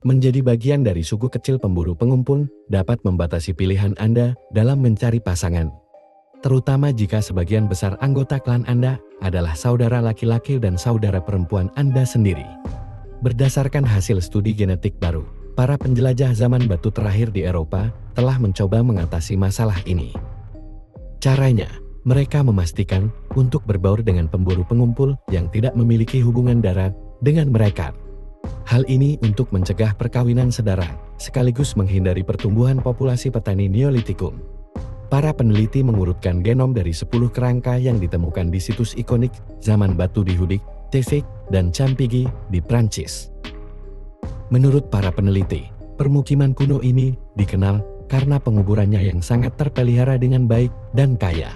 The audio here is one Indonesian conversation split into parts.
Menjadi bagian dari suku kecil pemburu pengumpul dapat membatasi pilihan Anda dalam mencari pasangan. Terutama jika sebagian besar anggota klan Anda adalah saudara laki-laki dan saudara perempuan Anda sendiri. Berdasarkan hasil studi genetik baru, para penjelajah zaman batu terakhir di Eropa telah mencoba mengatasi masalah ini. Caranya, mereka memastikan untuk berbaur dengan pemburu pengumpul yang tidak memiliki hubungan darat dengan mereka. Hal ini untuk mencegah perkawinan sedara, sekaligus menghindari pertumbuhan populasi petani Neolitikum. Para peneliti mengurutkan genom dari 10 kerangka yang ditemukan di situs ikonik zaman batu di Hudik, Tefik, dan Campigi di Prancis. Menurut para peneliti, permukiman kuno ini dikenal karena penguburannya yang sangat terpelihara dengan baik dan kaya.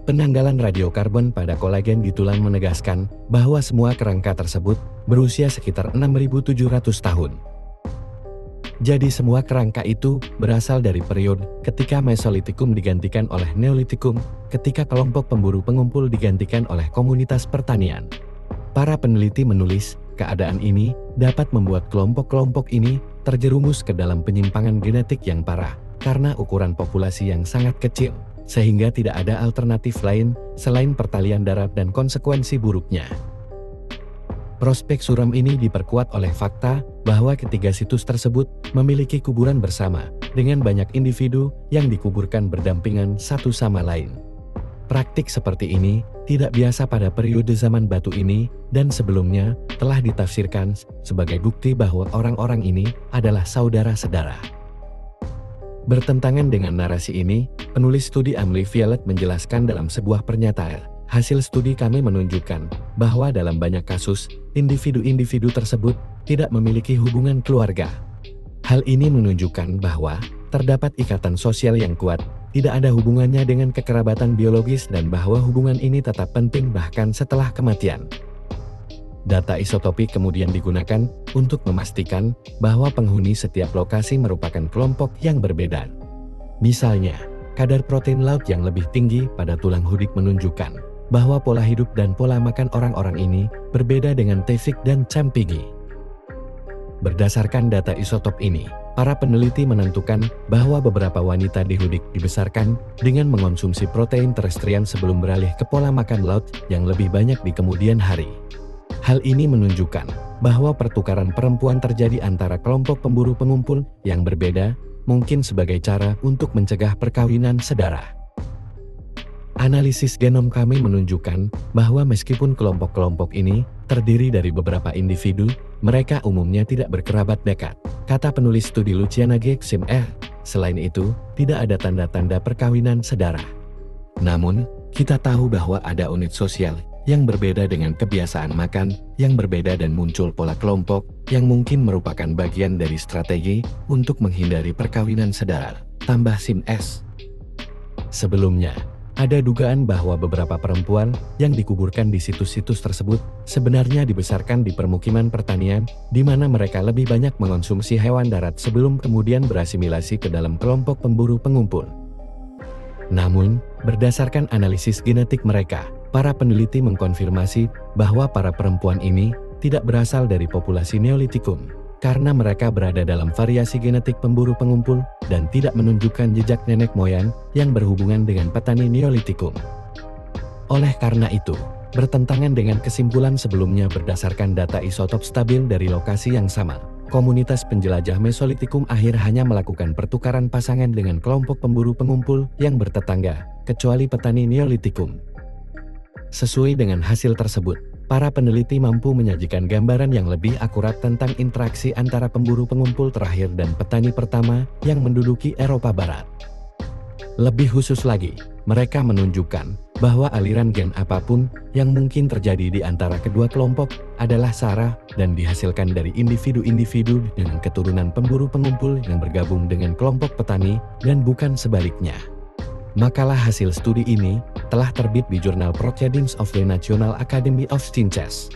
Penanggalan radiokarbon pada kolagen di tulang menegaskan bahwa semua kerangka tersebut berusia sekitar 6.700 tahun. Jadi semua kerangka itu berasal dari periode ketika Mesolitikum digantikan oleh Neolitikum, ketika kelompok pemburu pengumpul digantikan oleh komunitas pertanian. Para peneliti menulis, keadaan ini dapat membuat kelompok-kelompok ini terjerumus ke dalam penyimpangan genetik yang parah, karena ukuran populasi yang sangat kecil, sehingga tidak ada alternatif lain selain pertalian darat dan konsekuensi buruknya. Prospek suram ini diperkuat oleh fakta bahwa ketiga situs tersebut memiliki kuburan bersama, dengan banyak individu yang dikuburkan berdampingan satu sama lain. Praktik seperti ini tidak biasa pada periode zaman batu ini, dan sebelumnya telah ditafsirkan sebagai bukti bahwa orang-orang ini adalah saudara-sedara. Bertentangan dengan narasi ini, penulis studi Amelie Violet menjelaskan dalam sebuah pernyataan, hasil studi kami menunjukkan bahwa dalam banyak kasus, individu-individu tersebut tidak memiliki hubungan keluarga. Hal ini menunjukkan bahwa terdapat ikatan sosial yang kuat, tidak ada hubungannya dengan kekerabatan biologis dan bahwa hubungan ini tetap penting bahkan setelah kematian. Data isotopik kemudian digunakan untuk memastikan bahwa penghuni setiap lokasi merupakan kelompok yang berbeda. Misalnya, kadar protein laut yang lebih tinggi pada tulang Hudik menunjukkan bahwa pola hidup dan pola makan orang-orang ini berbeda dengan Tefik dan Campigi. Berdasarkan data isotop ini, para peneliti menentukan bahwa beberapa wanita di Hudik dibesarkan dengan mengonsumsi protein terestrian sebelum beralih ke pola makan laut yang lebih banyak di kemudian hari. Hal ini menunjukkan bahwa pertukaran perempuan terjadi antara kelompok pemburu pengumpul yang berbeda, mungkin sebagai cara untuk mencegah perkawinan sedara. Analisis genom kami menunjukkan bahwa meskipun kelompok-kelompok ini terdiri dari beberapa individu, mereka umumnya tidak berkerabat dekat, kata penulis studi Luciana Geksim. Selain itu, tidak ada tanda-tanda perkawinan sedara. Namun, kita tahu bahwa ada unit sosial yang berbeda dengan kebiasaan makan yang berbeda dan muncul pola kelompok yang mungkin merupakan bagian dari strategi untuk menghindari perkawinan sedara, tambah Sim S. Sebelumnya, ada dugaan bahwa beberapa perempuan yang dikuburkan di situs-situs tersebut sebenarnya dibesarkan di permukiman pertanian, di mana mereka lebih banyak mengonsumsi hewan darat sebelum kemudian berasimilasi ke dalam kelompok pemburu pengumpul. Namun, berdasarkan analisis genetik mereka, para peneliti mengkonfirmasi bahwa para perempuan ini tidak berasal dari populasi Neolitikum, karena mereka berada dalam variasi genetik pemburu pengumpul dan tidak menunjukkan jejak nenek moyang yang berhubungan dengan petani Neolitikum. Oleh karena itu, bertentangan dengan kesimpulan sebelumnya berdasarkan data isotop stabil dari lokasi yang sama, komunitas penjelajah Mesolitikum akhir hanya melakukan pertukaran pasangan dengan kelompok pemburu pengumpul yang bertetangga, kecuali petani Neolitikum. Sesuai dengan hasil tersebut, para peneliti mampu menyajikan gambaran yang lebih akurat tentang interaksi antara pemburu pengumpul terakhir dan petani pertama yang menduduki Eropa Barat. Lebih khusus lagi, mereka menunjukkan bahwa aliran gen apapun yang mungkin terjadi di antara kedua kelompok adalah sara dan dihasilkan dari individu-individu dengan keturunan pemburu pengumpul yang bergabung dengan kelompok petani dan bukan sebaliknya. Makalah hasil studi ini telah terbit di jurnal Proceedings of the National Academy of Sciences.